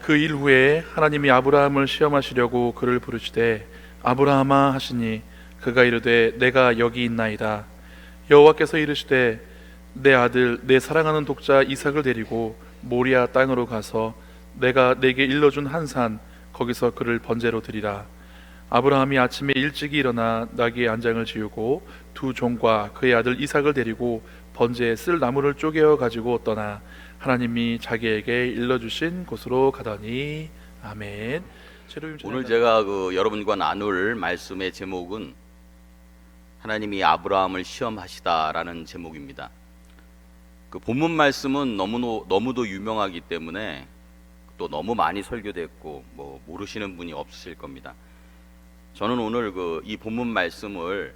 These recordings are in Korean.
그 일 후에 하나님이 아브라함을 시험하시려고 그를 부르시되 아브라함아 하시니 그가 이르되 내가 여기 있나이다. 여호와께서 이르시되 내 아들 내 사랑하는 독자 이삭을 데리고 모리아 땅으로 가서 내가 내게 일러준 한 산 거기서 그를 번제로 드리라. 아브라함이 아침에 일찍이 일어나 나귀의 안장을 지우고 두 종과 그의 아들 이삭을 데리고 번제에 쓸 나무를 쪼개어 가지고 떠나 하나님이 자기에게 일러주신 곳으로 가더니. 아멘. 오늘 제가 여러분과 나눌 말씀의 제목은 하나님이 아브라함을 시험하시다라는 제목입니다. 그 본문 말씀은 너무도 유명하기 때문에 또 너무 많이 설교됐고 모르시는 분이 없으실 겁니다. 저는 오늘 이 본문 말씀을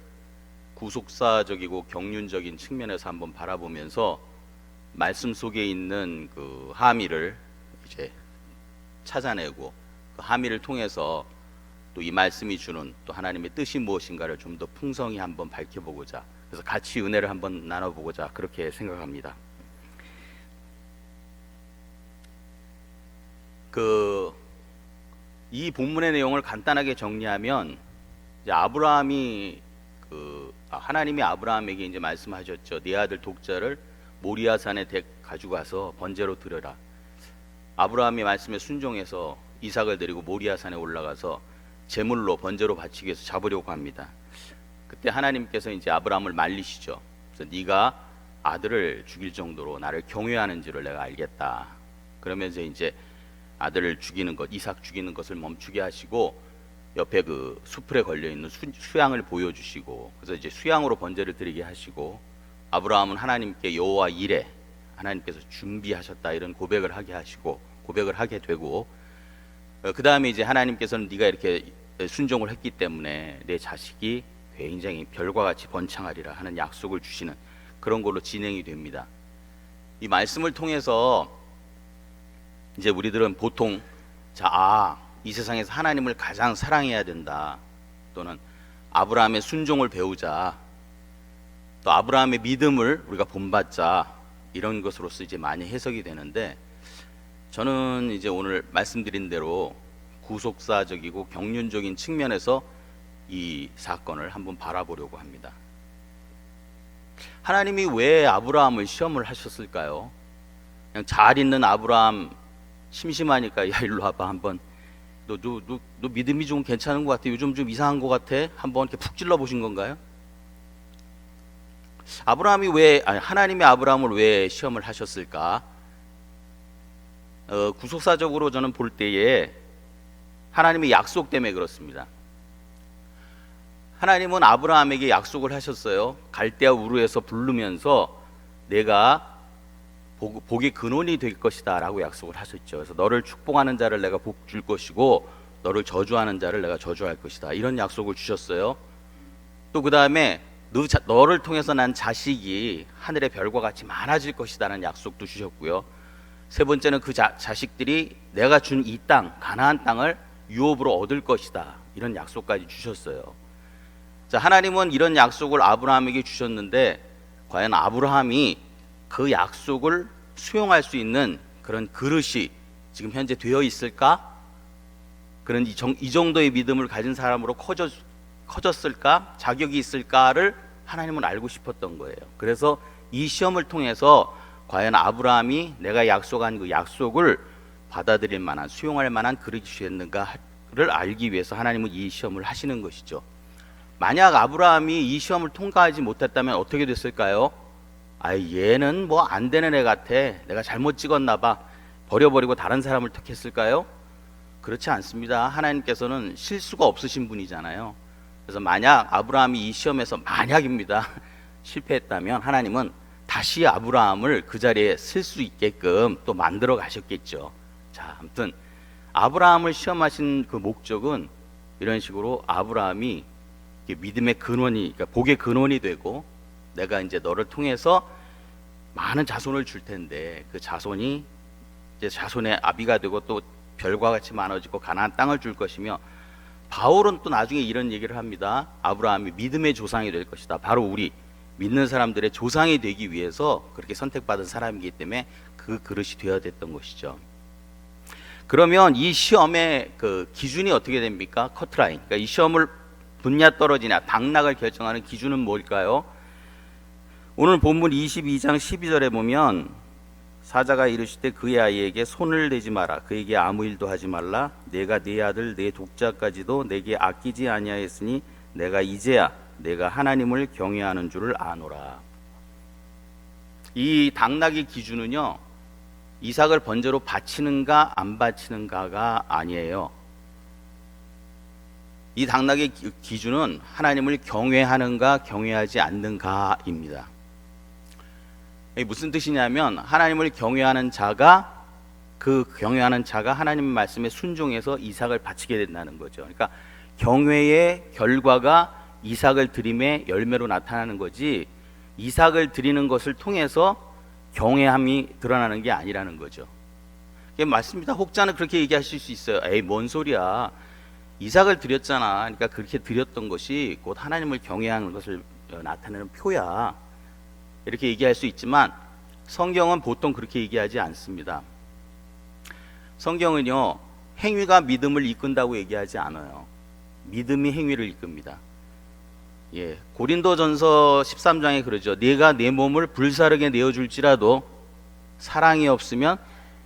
구속사적이고 경륜적인 측면에서 한번 바라보면서 말씀 속에 있는 그 함의를 이제 찾아내고 그 함의를 통해서 또 이 말씀이 주는 또 하나님의 뜻이 무엇인가를 좀 더 풍성히 한번 밝혀보고자, 그래서 같이 은혜를 한번 나눠보고자 그렇게 생각합니다. 이 본문의 내용을 간단하게 정리하면 이제 하나님이 아브라함에게 이제 말씀하셨죠. 네 아들 독자를 모리아산에 가지고 가서 번제로 드려라. 아브라함이 말씀에 순종해서 이삭을 데리고 모리아산에 올라가서 제물로 번제로 바치기 위해서 잡으려고 합니다. 그때 하나님께서 이제 아브라함을 말리시죠. 그래서 네가 아들을 죽일 정도로 나를 경외하는지를 내가 알겠다. 그러면서 이제 아들을 죽이는 것, 이삭 죽이는 것을 멈추게 하시고 옆에 그 수풀에 걸려 있는 수양을 보여주시고, 그래서 이제 수양으로 번제를 드리게 하시고, 아브라함은 하나님께 여호와 이레, 하나님께서 준비하셨다 이런 고백을 하게 되고, 그 다음에 이제 하나님께서는 네가 이렇게 순종을 했기 때문에 내 자식이 굉장히 별과 같이 번창하리라 하는 약속을 주시는 그런 걸로 진행이 됩니다. 이 말씀을 통해서 이제 우리들은 보통 이 세상에서 하나님을 가장 사랑해야 된다, 또는 아브라함의 순종을 배우자, 또 아브라함의 믿음을 우리가 본받자, 이런 것으로서 이제 많이 해석이 되는데, 저는 이제 오늘 말씀드린 대로 구속사적이고 경륜적인 측면에서 이 사건을 한번 바라보려고 합니다. 하나님이 왜 아브라함을 시험을 하셨을까요? 그냥 잘 있는 아브라함 심심하니까 야 일로 와봐, 한번 너 믿음이 좀 괜찮은 것 같아, 요즘 좀 이상한 것 같아, 한번 이렇게 푹 찔러 보신 건가요? 하나님이 아브라함을 왜 시험을 하셨을까? 구속사적으로 저는 볼 때에 하나님의 약속 때문에 그렇습니다. 하나님은 아브라함에게 약속을 하셨어요. 갈대아 우르에서 부르면서 내가 복의 근원이 될 것이다 라고 약속을 하셨죠. 그래서 너를 축복하는 자를 내가 복 줄 것이고 너를 저주하는 자를 내가 저주할 것이다, 이런 약속을 주셨어요. 또 그 다음에 너를 통해서 난 자식이 하늘의 별과 같이 많아질 것이다라는 약속도 주셨고요. 세 번째는 그 자식들이 내가 준 이 땅, 가나안 땅을 유업으로 얻을 것이다, 이런 약속까지 주셨어요. 자, 하나님은 이런 약속을 아브라함에게 주셨는데 과연 아브라함이 그 약속을 수용할 수 있는 그런 그릇이 지금 현재 되어 있을까? 그런 이 정도의 믿음을 가진 사람으로 커졌을까? 자격이 있을까를 하나님은 알고 싶었던 거예요. 그래서 이 시험을 통해서 과연 아브라함이 내가 약속한 그 약속을 받아들일 만한, 수용할 만한 그릇이었는가를 알기 위해서 하나님은 이 시험을 하시는 것이죠. 만약 아브라함이 이 시험을 통과하지 못했다면 어떻게 됐을까요? 얘는 뭐 안 되는 애 같아, 내가 잘못 찍었나 봐, 버려버리고 다른 사람을 택했을까요? 그렇지 않습니다. 하나님께서는 실수가 없으신 분이잖아요. 그래서 만약 아브라함이 이 시험에서 만약입니다, 실패했다면 하나님은 다시 아브라함을 그 자리에 쓸 수 있게끔 또 만들어 가셨겠죠. 자, 아무튼 아브라함을 시험하신 그 목적은 이런 식으로 아브라함이 믿음의 근원이, 그러니까 복의 근원이 되고 내가 이제 너를 통해서 많은 자손을 줄 텐데 그 자손이 이제 자손의 아비가 되고 또 별과 같이 많아지고 가나안 땅을 줄 것이며, 바울은 또 나중에 이런 얘기를 합니다. 아브라함이 믿음의 조상이 될 것이다. 바로 우리 믿는 사람들의 조상이 되기 위해서 그렇게 선택받은 사람이기 때문에 그 그릇이 되어야 됐던 것이죠. 그러면 이 시험의 그 기준이 어떻게 됩니까? 커트라인. 그러니까 이 시험을 붙냐 떨어지냐 당락을 결정하는 기준은 뭘까요? 오늘 본문 22장 12절에 보면 사자가 이르시되 그의 아이에게 손을 대지 마라. 그에게 아무 일도 하지 말라. 내가 네 아들 내 독자까지도 내게 아끼지 아니하였으니 내가 이제야 내가 하나님을 경외하는 줄을 아노라. 이 당락의 기준은요, 이삭을 번제로 바치는가 안 바치는가가 아니에요. 이 당락의 기준은 하나님을 경외하는가 경외하지 않는가입니다. 이게 무슨 뜻이냐면 하나님을 경외하는 자가 하나님의 말씀에 순종해서 이삭을 바치게 된다는 거죠. 그러니까 경외의 결과가 이삭을 드림의 열매로 나타나는 거지, 이삭을 드리는 것을 통해서 경외함이 드러나는 게 아니라는 거죠. 이게 맞습니다. 혹자는 그렇게 얘기하실 수 있어요. 에이, 뭔 소리야. 이삭을 드렸잖아. 그러니까 그렇게 드렸던 것이 곧 하나님을 경외하는 것을 나타내는 표야. 이렇게 얘기할 수 있지만 성경은 보통 그렇게 얘기하지 않습니다. 성경은요, 행위가 믿음을 이끈다고 얘기하지 않아요. 믿음이 행위를 이끕니다. 예, 고린도전서 13장에 그러죠. 네가 내 몸을 불사르게 내어줄지라도 사랑이 없으면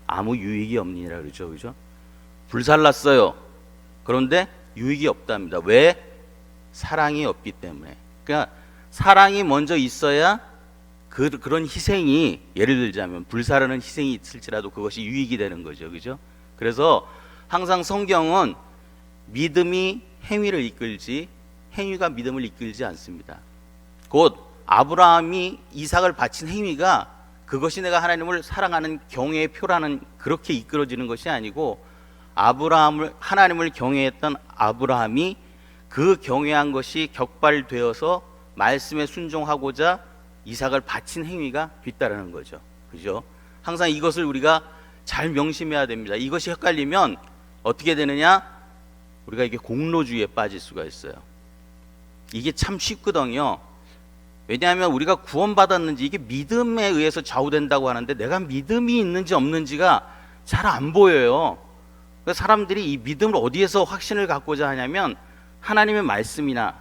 아무 유익이 없느니라 그러죠. 그죠? 불살랐어요. 그런데 유익이 없답니다. 왜? 사랑이 없기 때문에. 그러니까 사랑이 먼저 있어야 그런 희생이, 예를 들자면 불사르는 희생이 있을지라도 그것이 유익이 되는 거죠. 그죠? 그래서 항상 성경은 믿음이 행위를 이끌지 행위가 믿음을 이끌지 않습니다. 곧 아브라함이 이삭을 바친 행위가 그것이 내가 하나님을 사랑하는 경외의 표라는, 그렇게 이끌어지는 것이 아니고, 하나님을 경외했던 아브라함이 그 경외한 것이 격발되어서 말씀에 순종하고자 이삭을 바친 행위가 뒤따르는 거죠. 그죠? 항상 이것을 우리가 잘 명심해야 됩니다. 이것이 헷갈리면 어떻게 되느냐? 우리가 이게 공로주의에 빠질 수가 있어요. 이게 참 쉽거든요. 왜냐하면 우리가 구원받았는지 이게 믿음에 의해서 좌우된다고 하는데 내가 믿음이 있는지 없는지가 잘 안 보여요. 그래서 사람들이 이 믿음을 어디에서 확신을 갖고자 하냐면 하나님의 말씀이나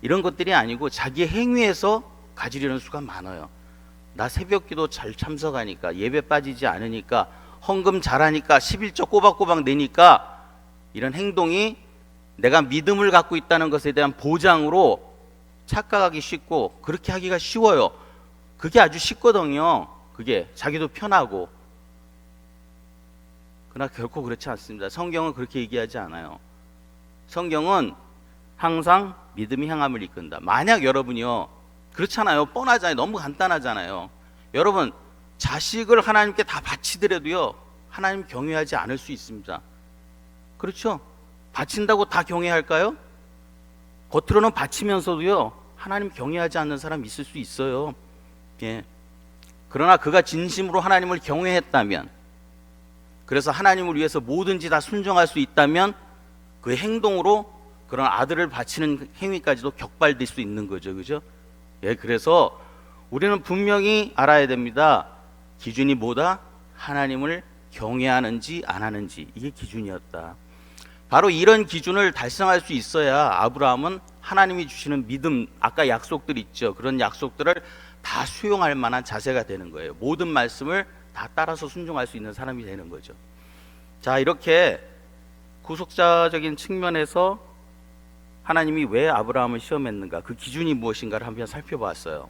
이런 것들이 아니고 자기의 행위에서 가지려는 수가 많아요. 나 새벽기도 잘 참석하니까, 예배 빠지지 않으니까, 헌금 잘하니까, 11조 꼬박꼬박 내니까, 이런 행동이 내가 믿음을 갖고 있다는 것에 대한 보장으로 착각하기 쉽고 그렇게 하기가 쉬워요. 그게 아주 쉽거든요. 그게 자기도 편하고. 그러나 결코 그렇지 않습니다. 성경은 그렇게 얘기하지 않아요. 성경은 항상 믿음이 행함을 이끈다. 만약 여러분이요, 그렇잖아요. 뻔하잖아요. 너무 간단하잖아요. 여러분, 자식을 하나님께 다 바치더라도요, 하나님 경외하지 않을 수 있습니다. 그렇죠? 바친다고 다 경외할까요? 겉으로는 바치면서도요, 하나님 경외하지 않는 사람 있을 수 있어요. 예. 그러나 그가 진심으로 하나님을 경외했다면, 그래서 하나님을 위해서 뭐든지 다 순종할 수 있다면 그 행동으로 그런 아들을 바치는 행위까지도 격발될 수 있는 거죠. 그죠? 예, 그래서 우리는 분명히 알아야 됩니다. 기준이 뭐다? 하나님을 경외하는지 안 하는지, 이게 기준이었다. 바로 이런 기준을 달성할 수 있어야 아브라함은 하나님이 주시는 믿음, 아까 약속들 있죠. 그런 약속들을 다 수용할 만한 자세가 되는 거예요. 모든 말씀을 다 따라서 순종할 수 있는 사람이 되는 거죠. 자, 이렇게 구속자적인 측면에서 하나님이 왜 아브라함을 시험했는가, 그 기준이 무엇인가를 한번 살펴봤어요.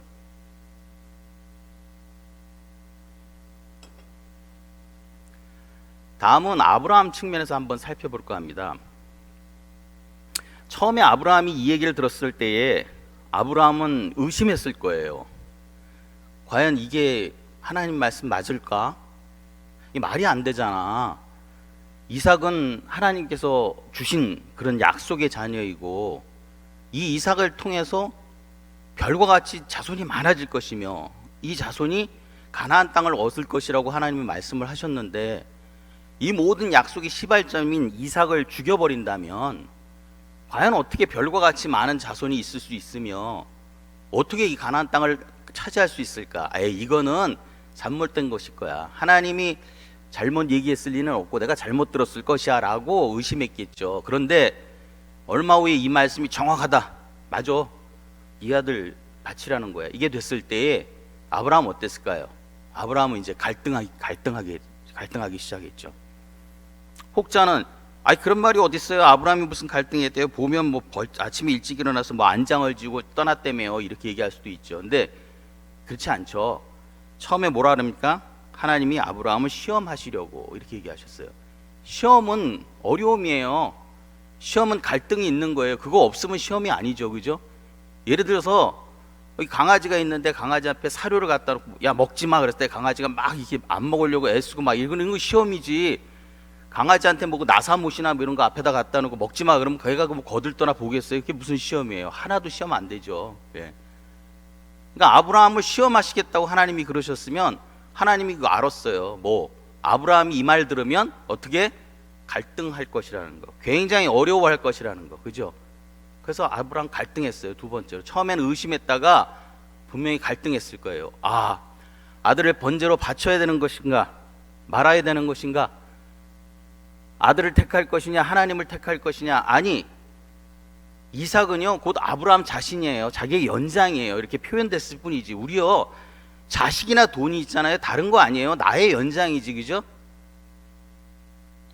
다음은 아브라함 측면에서 한번 살펴볼까 합니다. 처음에 아브라함이 이 얘기를 들었을 때에 아브라함은 의심했을 거예요. 과연 이게 하나님 말씀 맞을까? 이 말이 안 되잖아. 이삭은 하나님께서 주신 그런 약속의 자녀이고, 이 이삭을 통해서 별과 같이 자손이 많아질 것이며 이 자손이 가나안 땅을 얻을 것이라고 하나님이 말씀을 하셨는데, 이 모든 약속의 시발점인 이삭을 죽여버린다면 과연 어떻게 별과 같이 많은 자손이 있을 수 있으며 어떻게 이 가나안 땅을 차지할 수 있을까? 이거는 잘못된 것일 거야. 하나님이 잘못 얘기했을 리는 없고 내가 잘못 들었을 것이야 라고 의심했겠죠. 그런데 얼마 후에 이 말씀이 정확하다, 맞아, 이 아들 바치라는 거야, 이게 됐을 때에 아브라함 어땠을까요? 아브라함은 이제 갈등하기 시작했죠. 혹자는 아이 그런 말이 어디 있어요? 아브라함이 무슨 갈등했대요? 보면 뭐 아침에 일찍 일어나서 뭐 안장을 지고 떠났다며요, 이렇게 얘기할 수도 있죠. 근데 그렇지 않죠. 처음에 뭐라 그럽니까? 하나님이 아브라함을 시험하시려고 이렇게 얘기하셨어요. 시험은 어려움이에요. 시험은 갈등이 있는 거예요. 그거 없으면 시험이 아니죠, 그죠? 예를 들어서 여기 강아지가 있는데 강아지 앞에 사료를 갖다 놓고 야 먹지 마 그랬을 때 강아지가 막 이렇게 안 먹으려고 애쓰고 막 이러는 거 시험이지. 강아지한테 뭐 나사못이나 뭐 이런 거 앞에다 갖다 놓고 먹지 마 그러면 걔가 뭐 거들떠나 보겠어요? 그게 무슨 시험이에요? 하나도 시험 안 되죠. 예. 그러니까 아브라함을 시험하시겠다고 하나님이 그러셨으면 하나님이 그거 알았어요. 뭐 아브라함이 이 말 들으면 어떻게 갈등할 것이라는 거, 굉장히 어려워할 것이라는 거, 그죠? 그래서 아브라함 갈등했어요. 두 번째로 처음에는 의심했다가 분명히 갈등했을 거예요. 아들을 번제로 바쳐야 되는 것인가 말아야 되는 것인가, 아들을 택할 것이냐 하나님을 택할 것이냐. 아니, 이삭은요 곧 아브라함 자신이에요. 자기의 연장이에요. 이렇게 표현됐을 뿐이지 우리요 자식이나 돈이 있잖아요, 다른 거 아니에요. 나의 연장이지, 그죠?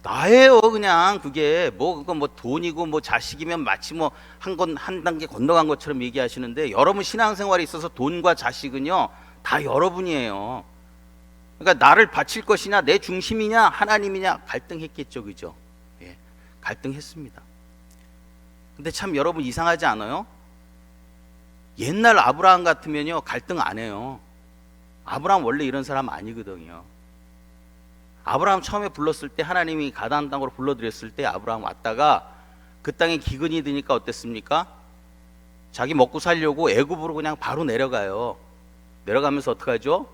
나예요. 그냥 그게 뭐 그거 뭐 돈이고 뭐 자식이면 마치 뭐 한 단계 건너간 것처럼 얘기하시는데, 여러분 신앙생활에 있어서 돈과 자식은요 다 여러분이에요. 그러니까 나를 바칠 것이냐 내 중심이냐 하나님이냐 갈등했겠죠, 그죠? 예, 갈등했습니다. 근데 참 여러분 이상하지 않아요? 옛날 아브라함 같으면요 갈등 안 해요. 아브라함 원래 이런 사람 아니거든요. 아브라함 처음에 불렀을 때 하나님이 가나안 땅으로 불러들였을 때 아브라함 왔다가 그 땅에 기근이 드니까 어땠습니까? 자기 먹고 살려고 애굽으로 그냥 바로 내려가요. 내려가면서 어떡하죠?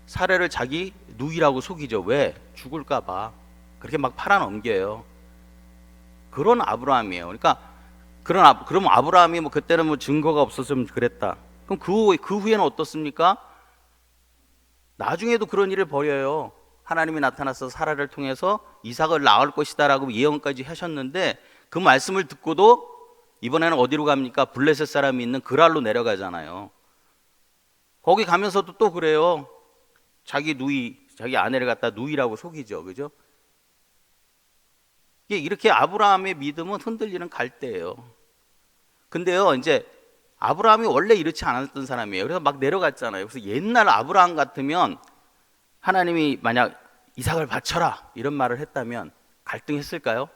사례를 자기 누이라고 속이죠. 왜? 죽을까 봐. 그렇게 막 팔아넘겨요. 그런 아브라함이에요. 그러니까 그럼 아브라함이 뭐 그때는 뭐 증거가 없어서 좀 그랬다. 그럼 그 후에는 어떻습니까? 나중에도 그런 일을 벌여요. 하나님이 나타나서 사라를 통해서 이삭을 낳을 것이다라고 예언까지 하셨는데 그 말씀을 듣고도 이번에는 어디로 갑니까? 블레셋 사람이 있는 그랄로 내려가잖아요. 거기 가면서도 또 그래요. 자기 아내를 갖다 누이라고 속이죠, 그죠? 이렇게 아브라함의 믿음은 흔들리는 갈대예요. 근데요, 이제 아브라함이 원래 이렇지 않았던 사람이에요. 그래서 막 내려갔잖아요. 그래서 옛날 아브라함 같으면 하나님이 만약 이삭을 바쳐라 이런 말을 했다면 갈등했을까요?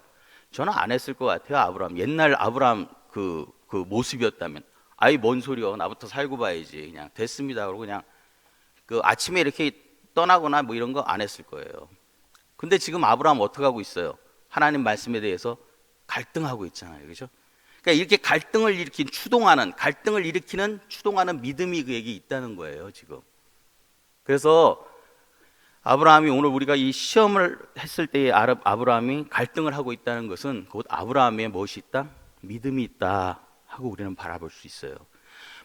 저는 안 했을 것 같아요. 아브라함 옛날 아브라함 그 모습이었다면 아이 뭔 소리요? 나부터 살고 봐야지. 그냥 됐습니다. 그러고 그냥 그 아침에 이렇게 떠나거나 뭐 이런 거 안 했을 거예요. 근데 지금 아브라함 어떻게 하고 있어요? 하나님 말씀에 대해서 갈등하고 있잖아요, 그렇죠? 그러니까 이렇게 갈등을 일으키는 추동하는 믿음이 그에게 있다는 거예요, 지금. 그래서 아브라함이 오늘 우리가 이 시험을 했을 때에 아브라함이 갈등을 하고 있다는 것은 곧 아브라함의 무엇이 있다? 믿음이 있다 하고 우리는 바라볼 수 있어요.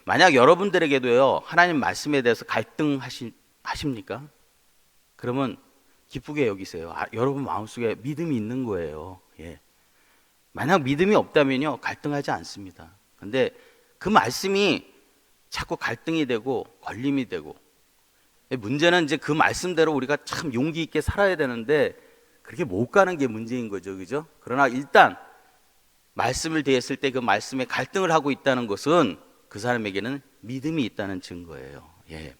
만약 여러분들에게도요 하나님 말씀에 대해서 갈등하십니까? 그러면 기쁘게 여기세요. 여러분 마음속에 믿음이 있는 거예요. 예. 만약 믿음이 없다면요 갈등하지 않습니다. 근데 그 말씀이 자꾸 갈등이 되고 걸림이 되고, 문제는 이제 그 말씀대로 우리가 참 용기 있게 살아야 되는데 그렇게 못 가는 게 문제인 거죠, 그죠? 그러나 일단 말씀을 대했을 때 그 말씀에 갈등을 하고 있다는 것은 그 사람에게는 믿음이 있다는 증거예요. 예.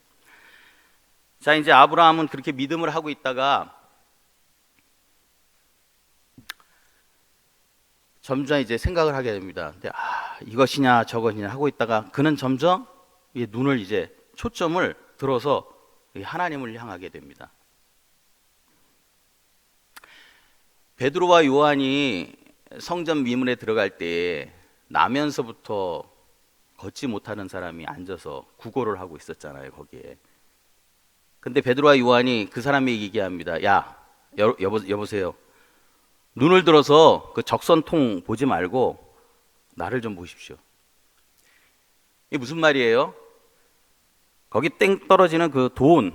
자, 이제 아브라함은 그렇게 믿음을 하고 있다가 점점 이제 생각을 하게 됩니다. 근데 이것이냐 저것이냐 하고 있다가 그는 점점 눈을 이제 초점을 들어서 하나님을 향하게 됩니다. 베드로와 요한이 성전 미문에 들어갈 때 나면서부터 걷지 못하는 사람이 앉아서 구걸을 하고 있었잖아요, 거기에. 근데 베드로와 요한이 그 사람에게 얘기합니다. 야, 여보세요. 눈을 들어서 그 적선통 보지 말고 나를 좀 보십시오. 이게 무슨 말이에요? 거기 땡 떨어지는 그 돈,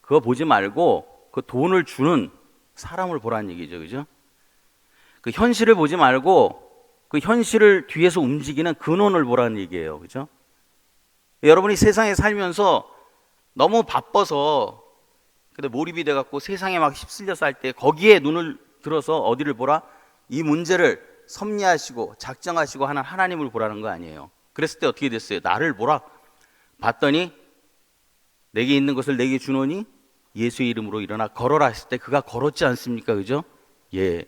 그거 보지 말고 그 돈을 주는 사람을 보라는 얘기죠. 그죠? 그 현실을 보지 말고 그 현실을 뒤에서 움직이는 근원을 보라는 얘기예요. 그죠? 여러분이 세상에 살면서 너무 바빠서 근데 몰입이 돼갖고 세상에 막 휩쓸려서 할 때 거기에 눈을 들어서 어디를 보라? 이 문제를 섭리하시고 작정하시고 하는 하나님을 보라는 거 아니에요. 그랬을 때 어떻게 됐어요? 나를 보라. 봤더니 내게 있는 것을 내게 주노니 예수의 이름으로 일어나 걸어라 했을 때 그가 걸었지 않습니까? 그죠? 예.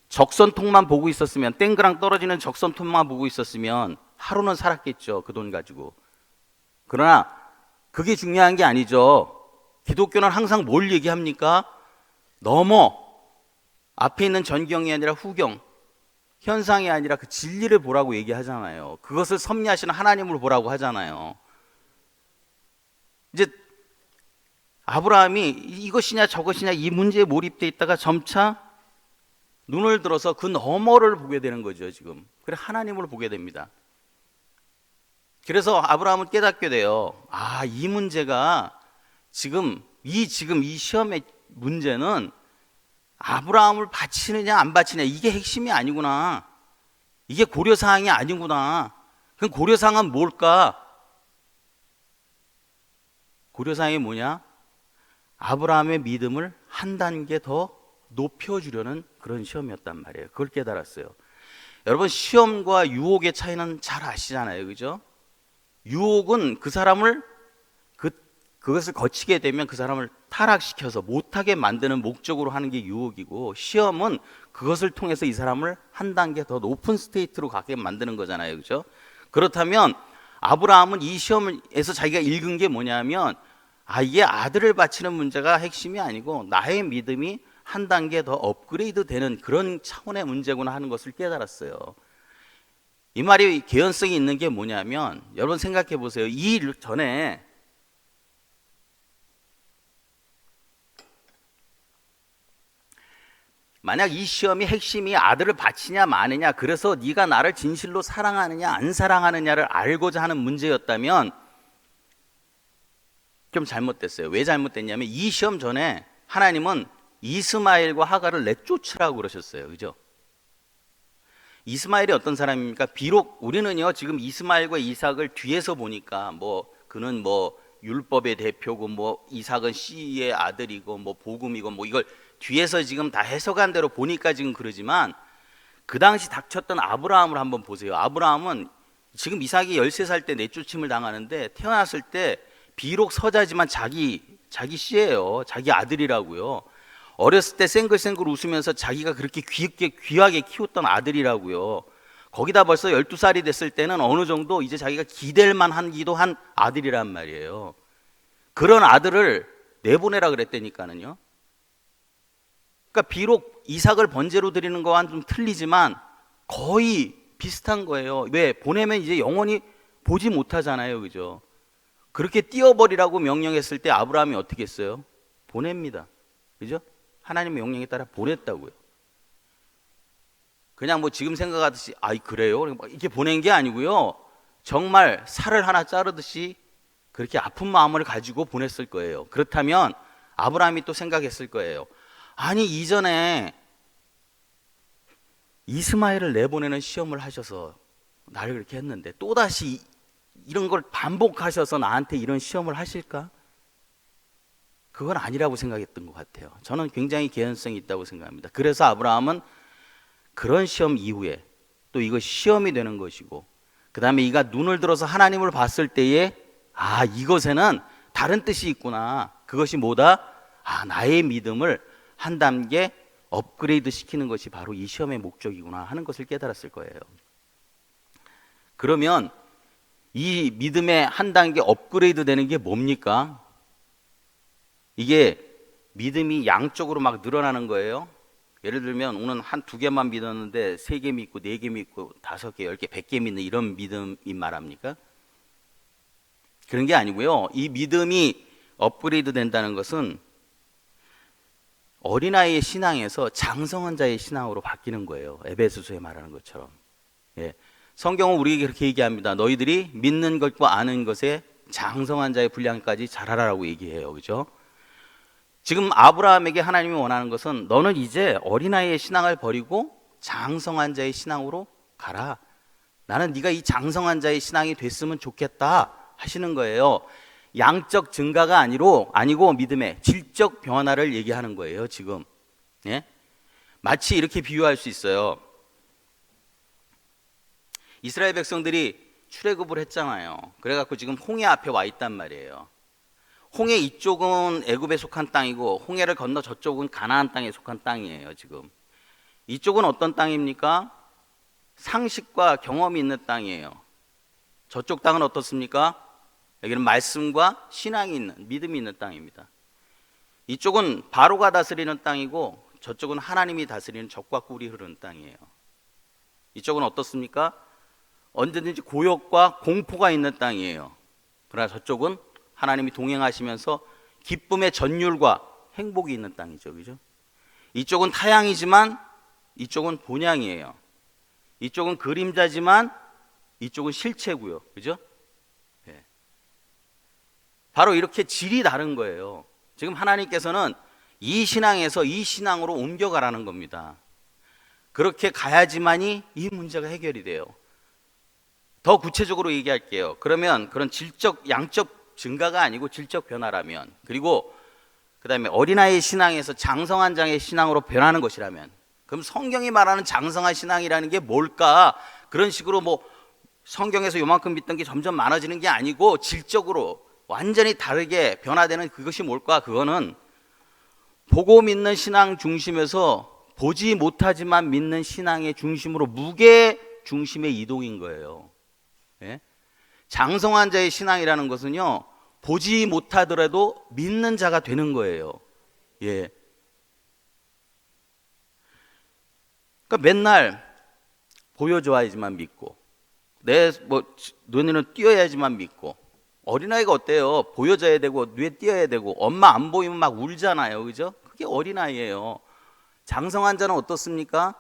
적선통만 보고 있었으면, 땡그랑 떨어지는 적선통만 보고 있었으면 하루는 살았겠죠. 그 돈 가지고. 그러나 그게 중요한 게 아니죠. 기독교는 항상 뭘 얘기합니까? 넘어 앞에 있는 전경이 아니라 후경, 현상이 아니라 그 진리를 보라고 얘기하잖아요. 그것을 섭리하시는 하나님을 보라고 하잖아요. 이제 아브라함이 이것이냐 저것이냐 이 문제에 몰입돼 있다가 점차 눈을 들어서 그 너머를 보게 되는 거죠. 지금 그래 하나님을 보게 됩니다. 그래서 아브라함은 깨닫게 돼요. 아, 이 문제가 지금 이 시험의 문제는 아브라함을 바치느냐 안 바치느냐 이게 핵심이 아니구나. 이게 고려사항이 아니구나. 그럼 고려사항은 뭘까? 고려사항이 뭐냐? 아브라함의 믿음을 한 단계 더 높여주려는 그런 시험이었단 말이에요. 그걸 깨달았어요. 여러분, 시험과 유혹의 차이는 잘 아시잖아요. 그죠? 유혹은 그 사람을 그것을 거치게 되면 그 사람을 타락시켜서 못하게 만드는 목적으로 하는 게 유혹이고, 시험은 그것을 통해서 이 사람을 한 단계 더 높은 스테이트로 가게 만드는 거잖아요. 그죠? 그렇다면 아브라함은 이 시험에서 자기가 읽은 게 뭐냐면, 아, 이게 아들을 바치는 문제가 핵심이 아니고 나의 믿음이 한 단계 더 업그레이드 되는 그런 차원의 문제구나 하는 것을 깨달았어요. 이 말이 개연성이 있는 게 뭐냐면, 여러분 생각해 보세요. 이 일 전에 만약 이 시험이 핵심이 아들을 바치냐 마느냐, 그래서 네가 나를 진실로 사랑하느냐 안 사랑하느냐를 알고자 하는 문제였다면 좀 잘못됐어요. 왜 잘못됐냐면, 이 시험 전에 하나님은 이스마엘과 하갈을 내쫓으라고 그러셨어요. 그죠? 이스마엘이 어떤 사람입니까? 비록 우리는요 지금 이스마엘과 이삭을 뒤에서 보니까 그는 율법의 대표고 이삭은 씨의 아들이고 복음이고 이걸 뒤에서 지금 다 해석한 대로 보니까 지금 그러지만, 그 당시 닥쳤던 아브라함을 한번 보세요. 아브라함은 지금 이삭이 13살 때 내쫓임을 당하는데, 태어났을 때 비록 서자지만 자기 씨예요. 자기 아들이라고요. 어렸을 때 생글생글 웃으면서 자기가 그렇게 귀하게 키웠던 아들이라고요. 거기다 벌써 12살이 됐을 때는 어느 정도 이제 자기가 기댈 만하기도 한 아들이란 말이에요. 그런 아들을 내보내라 그랬다니까는요. 그러니까 비록 이삭을 번제로 드리는 거와는 좀 틀리지만 거의 비슷한 거예요. 왜? 보내면 이제 영원히 보지 못하잖아요. 그죠? 그렇게 띄워버리라고 명령했을 때 아브라함이 어떻게 했어요? 보냅니다. 그죠? 하나님의 명령에 따라 보냈다고요. 그냥 지금 생각하듯이 그래요? 이렇게 보낸 게 아니고요. 정말 살을 하나 자르듯이 그렇게 아픈 마음을 가지고 보냈을 거예요. 그렇다면 아브라함이 또 생각했을 거예요. 아니, 이전에 이스마엘을 내보내는 시험을 하셔서 나를 그렇게 했는데 또다시 이런 걸 반복하셔서 나한테 이런 시험을 하실까? 그건 아니라고 생각했던 것 같아요. 저는 굉장히 개연성이 있다고 생각합니다. 그래서 아브라함은 그런 시험 이후에 또 이거 시험이 되는 것이고, 그 다음에 이가 눈을 들어서 하나님을 봤을 때에 이것에는 다른 뜻이 있구나. 그것이 뭐다? 나의 믿음을 한 단계 업그레이드 시키는 것이 바로 이 시험의 목적이구나 하는 것을 깨달았을 거예요. 그러면 이 믿음의 한 단계 업그레이드 되는 게 뭡니까? 이게 믿음이 양쪽으로 막 늘어나는 거예요. 예를 들면 오늘 한 2개만 믿었는데 3개 믿고 4개 믿고 5개, 10개, 100개 믿는 이런 믿음이 말합니까? 그런 게 아니고요. 이 믿음이 업그레이드 된다는 것은 어린아이의 신앙에서 장성한 자의 신앙으로 바뀌는 거예요. 에베소서에 말하는 것처럼. 예. 성경은 우리에게 그렇게 얘기합니다. 너희들이 믿는 것과 아는 것에 장성한 자의 분량까지 자라라라고 얘기해요. 그죠? 지금 아브라함에게 하나님이 원하는 것은 너는 이제 어린아이의 신앙을 버리고 장성한 자의 신앙으로 가라. 나는 네가 이 장성한 자의 신앙이 됐으면 좋겠다 하시는 거예요. 양적 증가가 아니고 믿음의 질적 변화를 얘기하는 거예요, 지금. 예? 마치 이렇게 비유할 수 있어요. 이스라엘 백성들이 출애굽을 했잖아요. 그래갖고 지금 홍해 앞에 와 있단 말이에요. 홍해 이쪽은 애굽에 속한 땅이고 홍해를 건너 저쪽은 가나안 땅에 속한 땅이에요. 지금 이쪽은 어떤 땅입니까? 상식과 경험이 있는 땅이에요. 저쪽 땅은 어떻습니까? 여기는 말씀과 신앙이 있는, 믿음이 있는 땅입니다. 이쪽은 바로가 다스리는 땅이고 저쪽은 하나님이 다스리는 적과 꿀이 흐르는 땅이에요. 이쪽은 어떻습니까? 언제든지 고역과 공포가 있는 땅이에요. 그러나 저쪽은 하나님이 동행하시면서 기쁨의 전율과 행복이 있는 땅이죠. 그죠? 이쪽은 타향이지만 이쪽은 본향이에요. 이쪽은 그림자지만 이쪽은 실체고요. 그죠? 네. 바로 이렇게 질이 다른 거예요. 지금 하나님께서는 이 신앙에서 이 신앙으로 옮겨가라는 겁니다. 그렇게 가야지만이 이 문제가 해결이 돼요. 더 구체적으로 얘기할게요. 그러면 그런 질적, 양적 증가가 아니고 질적 변화라면, 그리고 그 다음에 어린아이의 신앙에서 장성한 자의 신앙으로 변하는 것이라면, 그럼 성경이 말하는 장성한 신앙이라는 게 뭘까? 그런 식으로 뭐 성경에서 요만큼 믿던 게 점점 많아지는 게 아니고 질적으로 완전히 다르게 변화되는 그것이 뭘까? 그거는 보고 믿는 신앙 중심에서 보지 못하지만 믿는 신앙의 중심으로 무게 중심의 이동인 거예요. 예? 장성한 자의 신앙이라는 것은요, 보지 못하더라도 믿는 자가 되는 거예요. 예. 그러니까 맨날 보여줘야지만 믿고, 내 눈에는 띄어야지만 믿고. 어린아이가 어때요? 보여줘야 되고 눈에 띄어야 되고 엄마 안 보이면 막 울잖아요. 그죠? 그게 어린아이예요. 장성한 자는 어떻습니까?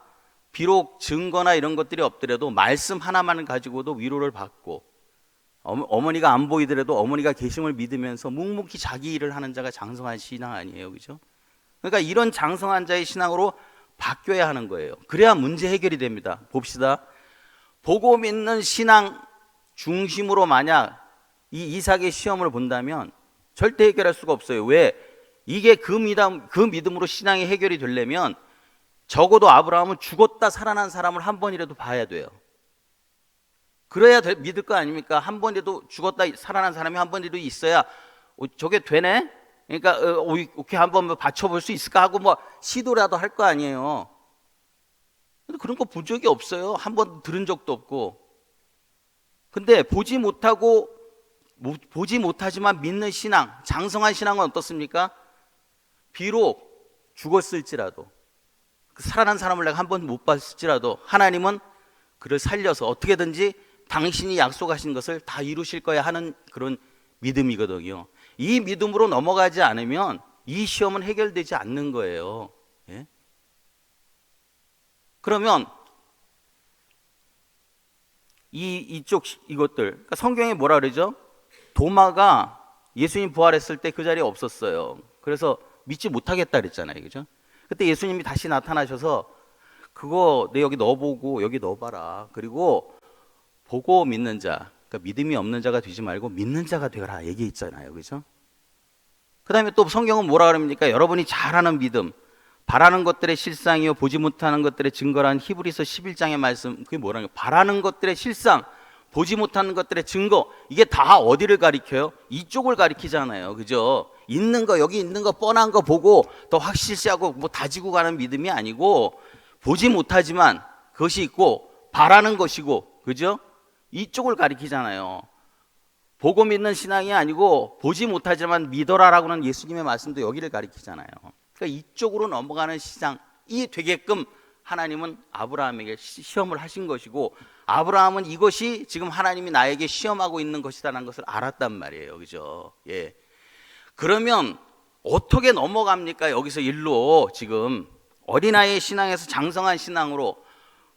비록 증거나 이런 것들이 없더라도 말씀 하나만 가지고도 위로를 받고, 어머니가 안 보이더라도 어머니가 계심을 믿으면서 묵묵히 자기 일을 하는 자가 장성한 신앙 아니에요. 그죠? 그러니까 이런 장성한 자의 신앙으로 바뀌어야 하는 거예요. 그래야 문제 해결이 됩니다. 봅시다. 보고 믿는 신앙 중심으로 만약 이 이삭의 시험을 본다면 절대 해결할 수가 없어요. 왜? 이게 그 믿음으로 신앙이 해결이 되려면 적어도 아브라함은 죽었다 살아난 사람을 한 번이라도 봐야 돼요. 그래야 믿을 거 아닙니까? 한 번이라도 죽었다 살아난 사람이 한 번이라도 있어야 저게 되네? 그러니까 오케이 한번 받쳐볼 수 있을까 하고 뭐 시도라도 할 거 아니에요. 근데 그런 거 본 적이 없어요. 한 번 들은 적도 없고. 근데 보지 못하지만 믿는 신앙, 장성한 신앙은 어떻습니까? 비록 죽었을지라도, 살아난 사람을 내가 한 번 못 봤을지라도 하나님은 그를 살려서 어떻게든지 당신이 약속하신 것을 다 이루실 거야 하는 그런 믿음이거든요. 이 믿음으로 넘어가지 않으면 이 시험은 해결되지 않는 거예요. 예? 그러면 이것들, 그러니까 성경에 뭐라 그러죠? 도마가 예수님 부활했을 때 그 자리에 없었어요. 그래서 믿지 못하겠다 그랬잖아요. 그죠? 그때 예수님이 다시 나타나셔서 그거 내 여기 넣어보고 여기 넣어봐라. 그리고 보고 믿는 자, 그러니까 믿음이 없는 자가 되지 말고 믿는 자가 되라 얘기했잖아요. 그죠? 그 다음에 또 성경은 뭐라 그럽니까? 여러분이 잘하는 믿음, 바라는 것들의 실상이요 보지 못하는 것들의 증거라는 히브리서 11장의 말씀, 그게 뭐라는 거예요? 바라는 것들의 실상, 보지 못하는 것들의 증거, 이게 다 어디를 가리켜요? 이쪽을 가리키잖아요. 그죠? 있는 거, 여기 있는 거 뻔한 거 보고 더 확실시하고 뭐 다지고 가는 믿음이 아니고, 보지 못하지만 그것이 있고 바라는 것이고, 그죠? 이쪽을 가리키잖아요. 보고 믿는 신앙이 아니고 보지 못하지만 믿어라라고는 예수님의 말씀도 여기를 가리키잖아요. 그러니까 이쪽으로 넘어가는 시장이 되게끔 하나님은 아브라함에게 시험을 하신 것이고, 아브라함은 이것이 지금 하나님이 나에게 시험하고 있는 것이다라는 것을 알았단 말이에요. 그죠? 예. 그러면 어떻게 넘어갑니까? 여기서 일로 지금 어린아이의 신앙에서 장성한 신앙으로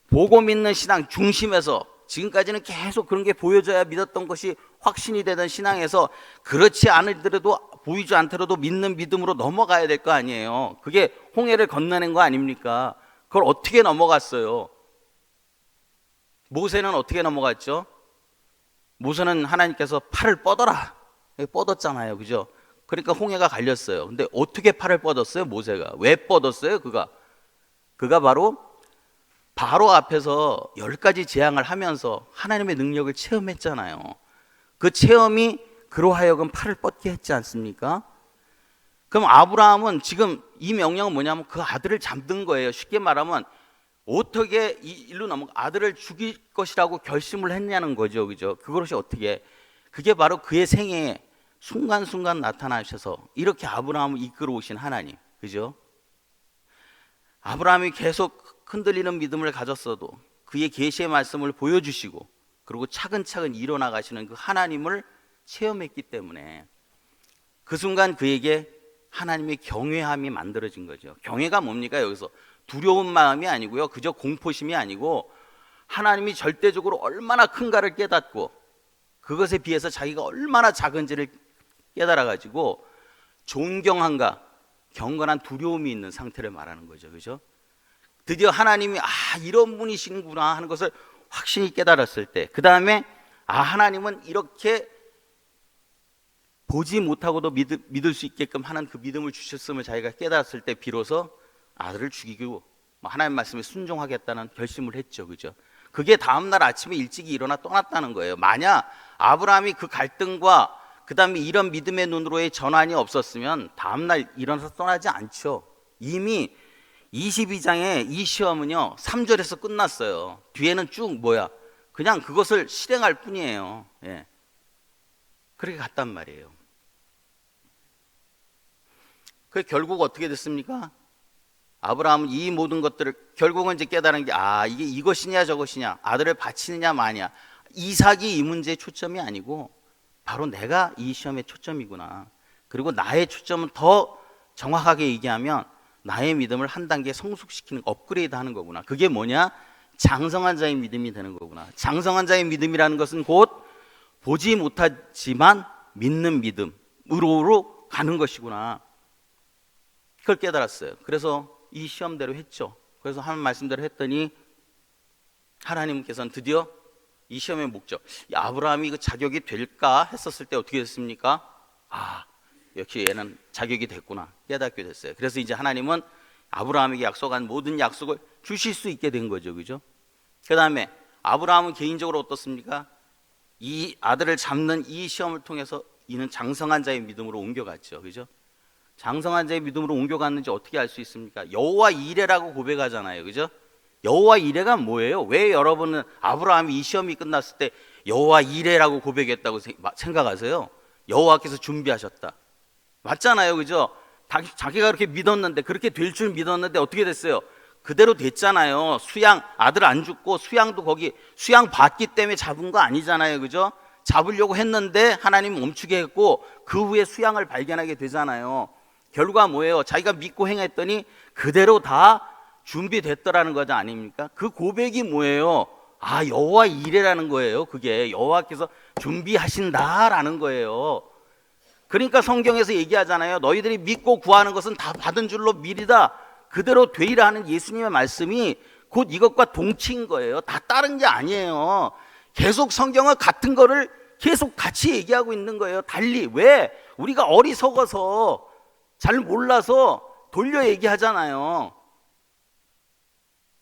보고 믿는 신앙 중심에서, 지금까지는 계속 그런 게 보여져야 믿었던 것이 확신이 되던 신앙에서 그렇지 않으더라도 보이지 않더라도 믿는 믿음으로 넘어가야 될 거 아니에요. 그게 홍해를 건너낸 거 아닙니까? 그걸 어떻게 넘어갔어요? 모세는 어떻게 넘어갔죠? 모세는 하나님께서 팔을 뻗어라, 뻗었잖아요, 그죠? 그러니까 홍해가 갈렸어요. 근데 어떻게 팔을 뻗었어요, 모세가? 왜 뻗었어요, 그가 바로 바로 앞에서 10가지 재앙을 하면서 하나님의 능력을 체험했잖아요. 그 체험이 그로 하여금 팔을 뻗게 했지 않습니까? 그럼 아브라함은 지금 이 명령은 뭐냐면 그 아들을 잡는 거예요. 쉽게 말하면 어떻게 일로 넘어가 아들을 죽일 것이라고 결심을 했냐는 거죠, 그죠? 그것이 어떻게? 그게 바로 그의 생애에 순간순간 나타나셔서 이렇게 아브라함을 이끌어 오신 하나님, 그죠? 아브라함이 계속 흔들리는 믿음을 가졌어도 그의 계시의 말씀을 보여주시고 그리고 차근차근 일어나가시는 그 하나님을 체험했기 때문에 그 순간 그에게 하나님의 경외함이 만들어진 거죠. 경외가 뭡니까? 여기서 두려운 마음이 아니고요, 그저 공포심이 아니고 하나님이 절대적으로 얼마나 큰가를 깨닫고 그것에 비해서 자기가 얼마나 작은지를 깨달아가지고 존경함과 경건한 두려움이 있는 상태를 말하는 거죠, 그죠? 드디어 하나님이 이런 분이시구나 하는 것을 확신히 깨달았을 때, 그 다음에 하나님은 이렇게 보지 못하고도 믿을 수 있게끔 하는 그 믿음을 주셨음을 자기가 깨달았을 때 비로소 아들을 죽이고 하나님 말씀에 순종하겠다는 결심을 했죠, 그죠? 그게 다음날 아침에 일찍이 일어나 떠났다는 거예요. 만약 아브라함이 그 갈등과 그 다음에 이런 믿음의 눈으로의 전환이 없었으면 다음날 일어나서 떠나지 않죠. 이미 22장의 이 시험은요 3절에서 끝났어요. 뒤에는 쭉 그냥 그것을 실행할 뿐이에요. 예. 그렇게 갔단 말이에요. 그 결국 어떻게 됐습니까? 아브라함은 이 모든 것들을 결국은 이제 깨달은 게 이게 이것이냐 저것이냐, 아들을 바치느냐 마냐, 이삭이 이 문제의 초점이 아니고 바로 내가 이 시험의 초점이구나. 그리고 나의 초점은 더 정확하게 얘기하면 나의 믿음을 한 단계 성숙시키는, 업그레이드 하는 거구나. 그게 뭐냐? 장성한 자의 믿음이 되는 거구나. 장성한 자의 믿음이라는 것은 곧 보지 못하지만 믿는 믿음으로 가는 것이구나. 그걸 깨달았어요. 그래서 이 시험대로 했죠. 그래서 하나님 말씀대로 했더니 하나님께서는 드디어 이 시험의 목적, 아브라함이 그 자격이 될까 했었을 때 어떻게 됐습니까? 역시 얘는 자격이 됐구나 깨닫게 됐어요. 그래서 이제 하나님은 아브라함에게 약속한 모든 약속을 주실 수 있게 된 거죠, 그죠? 그 다음에 아브라함은 개인적으로 어떻습니까? 이 아들을 잡는 이 시험을 통해서 이는 장성한 자의 믿음으로 옮겨갔죠, 그죠? 장성한 자의 믿음으로 옮겨갔는지 어떻게 알 수 있습니까? 여호와 이레라고 고백하잖아요, 그죠? 여호와 이레가 뭐예요? 왜 여러분은 아브라함이 이 시험이 끝났을 때 여호와 이레라고 고백했다고 생각하세요? 여호와께서 준비하셨다, 맞잖아요, 그죠? 자기가 그렇게 믿었는데, 그렇게 될 줄 믿었는데 어떻게 됐어요? 그대로 됐잖아요. 아들 안 죽고 수양도 거기 수양 받기 때문에 잡은 거 아니잖아요, 그죠? 잡으려고 했는데 하나님 멈추게 했고 그 후에 수양을 발견하게 되잖아요. 결과 뭐예요? 자기가 믿고 행했더니 그대로 다 준비됐더라는 거죠, 아닙니까? 그 고백이 뭐예요? 여호와 이레라는 거예요. 그게 여호와께서 준비하신다라는 거예요. 그러니까 성경에서 얘기하잖아요. 너희들이 믿고 구하는 것은 다 받은 줄로 미리다, 그대로 되리라 하는 예수님의 말씀이 곧 이것과 동치인 거예요. 다 다른 게 아니에요. 계속 성경은 같은 거를 계속 같이 얘기하고 있는 거예요. 달리. 왜? 우리가 어리석어서 잘 몰라서 돌려 얘기하잖아요.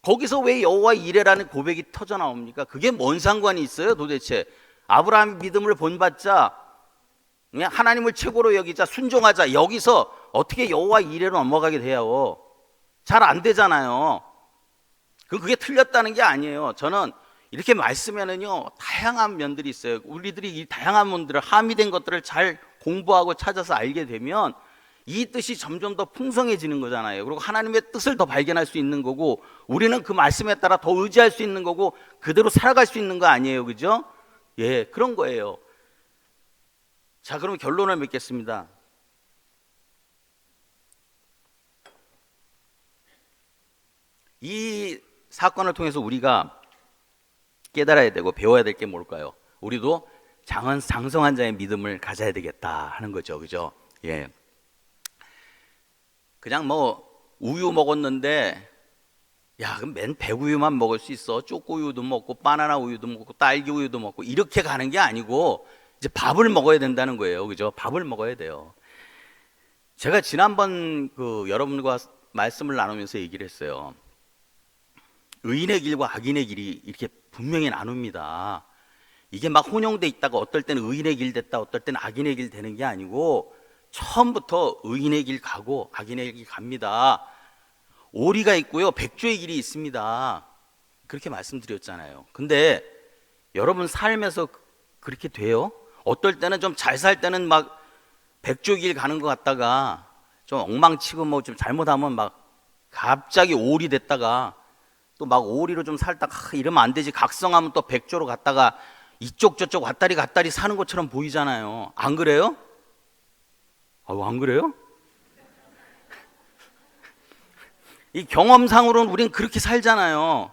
거기서 왜 여호와 이레라는 고백이 터져 나옵니까? 그게 뭔 상관이 있어요, 도대체? 아브라함이 믿음을 본받자, 그냥 하나님을 최고로 여기자, 순종하자, 여기서 어떻게 여호와 이레로 넘어가게 돼요? 잘 안 되잖아요. 그게 틀렸다는 게 아니에요. 저는 이렇게 말씀에는요 다양한 면들이 있어요. 우리들이 이 다양한 면들을, 함의된 것들을 잘 공부하고 찾아서 알게 되면 이 뜻이 점점 더 풍성해지는 거잖아요. 그리고 하나님의 뜻을 더 발견할 수 있는 거고, 우리는 그 말씀에 따라 더 의지할 수 있는 거고, 그대로 살아갈 수 있는 거 아니에요, 그죠? 예, 그런 거예요. 자, 그럼 결론을 맺겠습니다. 이 사건을 통해서 우리가 깨달아야 되고 배워야 될 게 뭘까요? 우리도 장성한 자의 믿음을 가져야 되겠다 하는 거죠, 그죠? 예. 그냥 뭐 우유 먹었는데 야, 그럼 맨 백우유만 먹을 수 있어? 초코우유도 먹고 바나나 우유도 먹고 딸기 우유도 먹고 이렇게 가는 게 아니고 이제 밥을 먹어야 된다는 거예요. 그죠? 밥을 먹어야 돼요. 제가 지난번 여러분과 말씀을 나누면서 얘기를 했어요. 의인의 길과 악인의 길이 이렇게 분명히 나눕니다. 이게 막 혼용돼 있다가 어떨 때는 의인의 길 됐다, 어떨 때는 악인의 길 되는 게 아니고 처음부터 의인의 길 가고 악인의 길 갑니다. 오리가 있고요, 백조의 길이 있습니다. 그렇게 말씀드렸잖아요. 근데 여러분 삶에서 그렇게 돼요? 어떨 때는 좀 잘 살 때는 막 백조 길 가는 것 같다가 좀 엉망치고 뭐 좀 잘못하면 막 갑자기 오리 됐다가 또 막 오리로 좀 살다가 이러면 안 되지 각성하면 또 백조로 갔다가 이쪽 저쪽 왔다리 갔다리 사는 것처럼 보이잖아요. 안 그래요? 안 그래요? 이 경험상으로는 우리는 그렇게 살잖아요.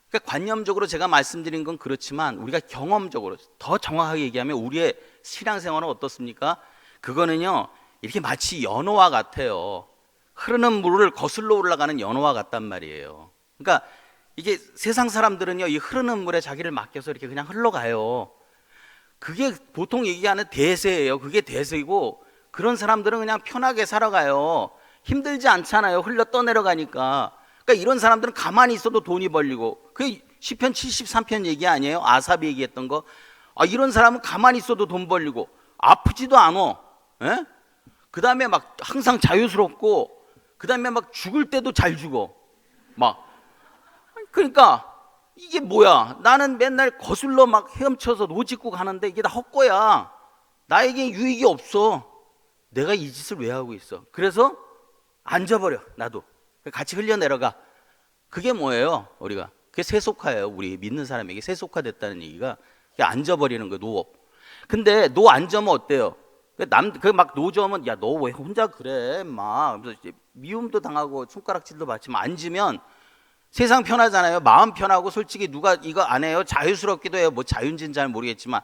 그러니까 관념적으로 제가 말씀드린 건 그렇지만 우리가 경험적으로 더 정확하게 얘기하면 우리의 신앙생활은 어떻습니까? 그거는요, 이렇게 마치 연어와 같아요. 흐르는 물을 거슬러 올라가는 연어와 같단 말이에요. 그러니까 이게 세상 사람들은요, 이 흐르는 물에 자기를 맡겨서 이렇게 그냥 흘러가요. 그게 보통 얘기하는 대세예요. 그게 대세이고 그런 사람들은 그냥 편하게 살아가요. 힘들지 않잖아요. 흘러 떠내려가니까. 그러니까 이런 사람들은 가만히 있어도 돈이 벌리고, 그게 시편 73편 얘기 아니에요? 아삽이 얘기했던 거. 이런 사람은 가만히 있어도 돈 벌리고 아프지도 않아. 그 다음에 막 항상 자유스럽고, 그 다음에 막 죽을 때도 잘 죽어. 그러니까 이게 뭐야? 나는 맨날 거슬러 막 헤엄쳐서 노짓고 가는데 이게 다 헛거야. 나에게 유익이 없어. 내가 이 짓을 왜 하고 있어? 그래서 앉아버려. 나도 같이 흘려내려가. 그게 뭐예요? 우리가 그게 세속화예요. 우리 믿는 사람에게 세속화됐다는 얘기가 앉아버리는 거예요. 노업. 근데 노 앉으면 어때요? 막 노저으면 야, 너 왜 혼자 그래? 막 미움도 당하고 손가락질도 받지만 앉으면 세상 편하잖아요. 마음 편하고 솔직히 누가 이거 안 해요? 자유스럽기도 해요. 뭐 자유인지는 잘 모르겠지만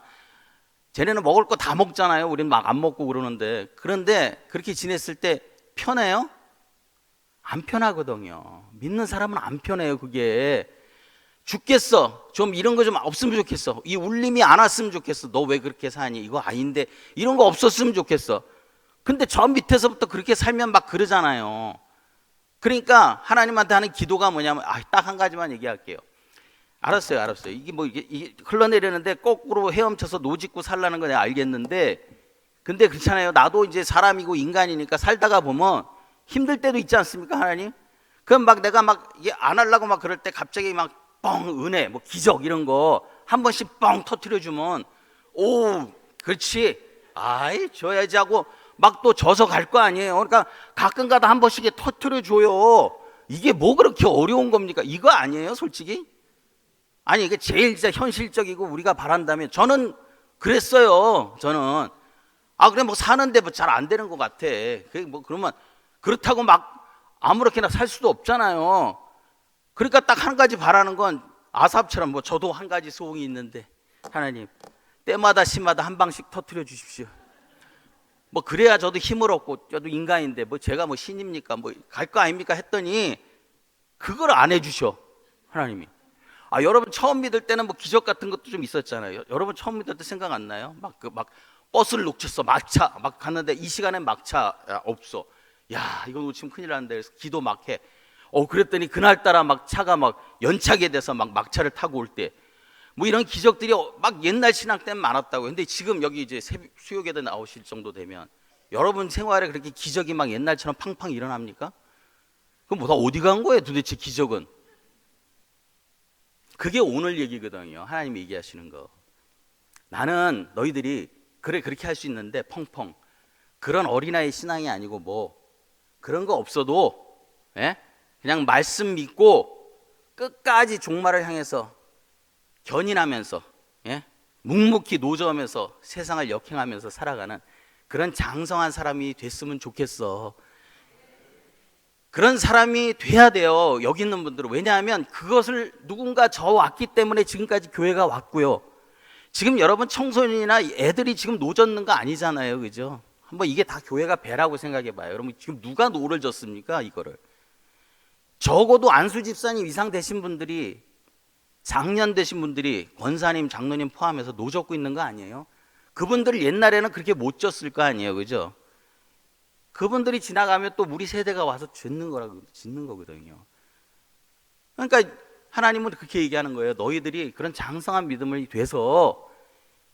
쟤네는 먹을 거 다 먹잖아요. 우리는 막 안 먹고 그러는데. 그런데 그렇게 지냈을 때 편해요? 안 편하거든요. 믿는 사람은 안 편해요. 그게 죽겠어. 좀 이런 거 좀 없으면 좋겠어. 이 울림이 안 왔으면 좋겠어. 너 왜 그렇게 사니? 이거 아닌데. 이런 거 없었으면 좋겠어. 근데 저 밑에서부터 그렇게 살면 막 그러잖아요. 그러니까 하나님한테 하는 기도가 뭐냐면 딱 한 가지만 얘기할게요. 알았어요. 이게 흘러내리는데 거꾸로 헤엄쳐서 노짓고 살라는 거 내가 알겠는데, 근데 그렇잖아요. 나도 이제 사람이고 인간이니까 살다가 보면 힘들 때도 있지 않습니까, 하나님? 그럼 막 내가 막 이게 안 하려고 막 그럴 때 갑자기 막 뻥 은혜, 뭐 기적 이런 거 한 번씩 뻥 터트려 주면 그렇지. 줘야지 하고 막 또 져서 갈 거 아니에요. 그러니까 가끔가다 한 번씩 터트려 줘요. 이게 뭐 그렇게 어려운 겁니까? 이거 아니에요, 솔직히? 아니, 이게 제일 진짜 현실적이고 우리가 바란다면, 저는 그랬어요. 저는 그래 뭐 사는데 뭐 잘 안 되는 것 같아. 그러면 그렇다고 막 아무렇게나 살 수도 없잖아요. 그러니까 딱 한 가지 바라는 건 아삽처럼, 뭐 저도 한 가지 소원이 있는데, 하나님 때마다 시마다 한 방씩 터트려 주십시오. 뭐 그래야 저도 힘을 얻고, 저도 인간인데 뭐 제가 뭐 신입니까? 뭐 갈 거 아닙니까? 했더니 그걸 안 해주셔, 하나님이. 여러분 처음 믿을 때는 뭐 기적 같은 것도 좀 있었잖아요. 여러분 처음 믿을 때 생각 안 나요? 막 버스를 놓쳤어. 막차 막 갔는데 이 시간에 막차 없어. 야, 이거 놓치면 큰일 나는데. 그래서 기도 막 해. 그랬더니 그날따라 막 차가 막 연착이 돼서 막 막차를 타고 올 때, 뭐 이런 기적들이 막 옛날 신앙 때는 많았다고. 근데 지금 여기 이제 수요예대 나오실 정도 되면 여러분 생활에 그렇게 기적이 막 옛날처럼 팡팡 일어납니까? 그럼 뭐 다 어디 간 거예요, 도대체 기적은? 그게 오늘 얘기거든요. 하나님이 얘기하시는 거. 나는 너희들이 그렇게 할 수 있는데 펑펑 그런 어린아이 신앙이 아니고 뭐 그런 거 없어도 그냥 말씀 믿고 끝까지 종말을 향해서 견인하면서 묵묵히 노저으면서 세상을 역행하면서 살아가는 그런 장성한 사람이 됐으면 좋겠어. 그런 사람이 돼야 돼요, 여기 있는 분들은. 왜냐하면 그것을 누군가 저왔기 때문에 지금까지 교회가 왔고요. 지금 여러분 청소년이나 애들이 지금 노젓는 거 아니잖아요, 그죠? 한번 이게 다 교회가 배라고 생각해 봐요. 여러분 지금 누가 노를 졌습니까? 이거를 적어도 안수 집사님 이상 되신 분들이, 장년 되신 분들이, 권사님, 장로님 포함해서 노 젓고 있는 거 아니에요? 그분들 옛날에는 그렇게 못 졌을 거 아니에요, 그죠? 그분들이 지나가면 또 우리 세대가 와서 짓는 거거든요. 그러니까 하나님은 그렇게 얘기하는 거예요. 너희들이 그런 장성한 믿음을 돼서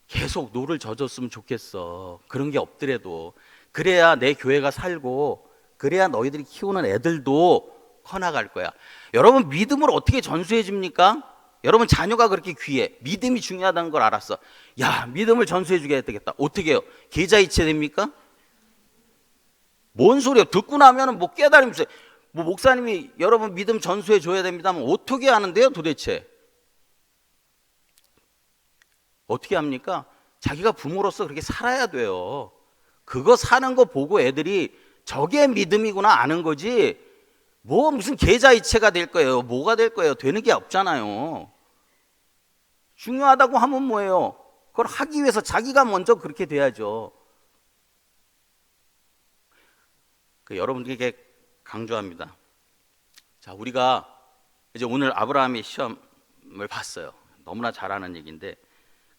계속 노를 젖었으면 좋겠어. 그런 게 없더라도. 그래야 내 교회가 살고, 그래야 너희들이 키우는 애들도 커나갈 거야. 여러분 믿음을 어떻게 전수해 줍니까? 여러분 자녀가 그렇게 귀해. 믿음이 중요하다는 걸 알았어. 야, 믿음을 전수해 주게 되겠다. 어떻게 해요? 계좌이체 됩니까? 뭔 소리야? 듣고 나면은 뭐 깨달으면서 뭐 목사님이 여러분 믿음 전수해 줘야 됩니다 하면 어떻게 하는데요 도대체? 어떻게 합니까? 자기가 부모로서 그렇게 살아야 돼요. 그거 사는 거 보고 애들이 저게 믿음이구나 아는 거지, 뭐 무슨 계좌이체가 될 거예요, 뭐가 될 거예요? 되는 게 없잖아요. 중요하다고 하면 뭐예요? 그걸 하기 위해서 자기가 먼저 그렇게 돼야죠. 여러분들에게 강조합니다. 자, 우리가 이제 오늘 아브라함의 시험을 봤어요. 너무나 잘 아는 얘기인데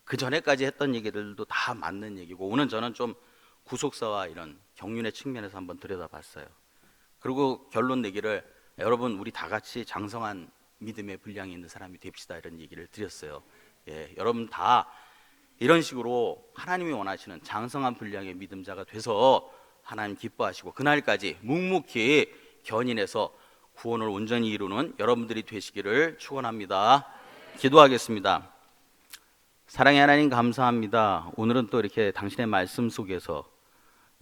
그 전에까지 했던 얘기들도 다 맞는 얘기고, 오늘 저는 좀 구속사와 이런 경륜의 측면에서 한번 들여다봤어요. 그리고 결론 내기를, 여러분 우리 다 같이 장성한 믿음의 분량이 있는 사람이 됩시다, 이런 얘기를 드렸어요. 예, 여러분 다 이런 식으로 하나님이 원하시는 장성한 분량의 믿음자가 돼서 하나님 기뻐하시고 그날까지 묵묵히 견인해서 구원을 온전히 이루는 여러분들이 되시기를 축원합니다. 기도하겠습니다. 사랑의 하나님 감사합니다. 오늘은 또 이렇게 당신의 말씀 속에서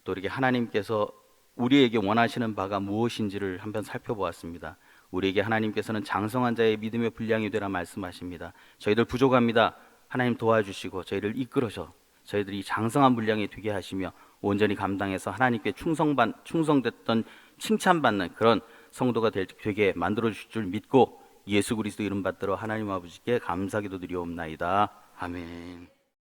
또 이렇게 하나님께서 우리에게 원하시는 바가 무엇인지를 한번 살펴보았습니다. 우리에게 하나님께서는 장성한 자의 믿음의 분량이 되라 말씀하십니다. 저희들 부족합니다. 하나님 도와주시고 저희를 이끌어서 저희들이 장성한 분량이 되게 하시며 온전히 감당해서 하나님께 충성됐던 칭찬받는 그런 성도가 되게 만들어 주실 줄 믿고 예수 그리스도 이름 받들어 하나님 아버지께 감사기도 드리옵나이다. 아멘.